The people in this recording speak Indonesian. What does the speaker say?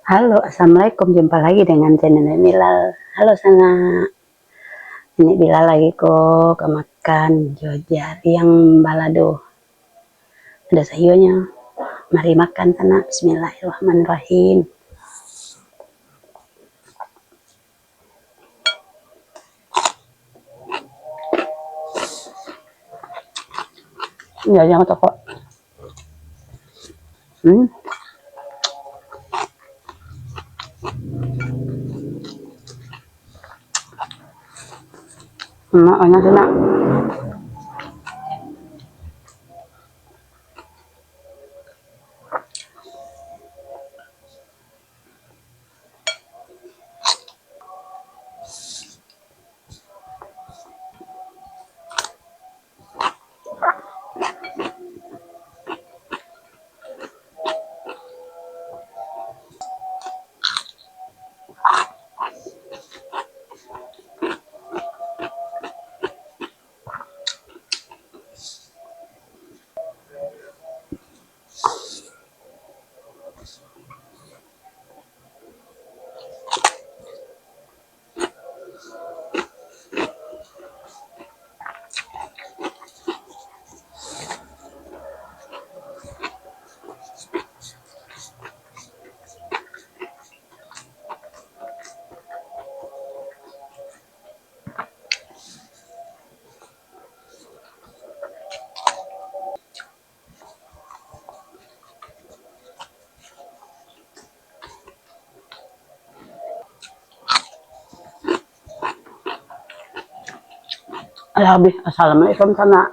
Halo, Assalamualaikum. Jumpa lagi dengan channel Bilal. Halo sana. Ini Bilal lagi kok makan Jogja yang balado. Ada sayurnya. Mari makan sana. Bismillahirrahmanirrahim. Ya, jangan toko. Enak sana. Assalamualaikum sana.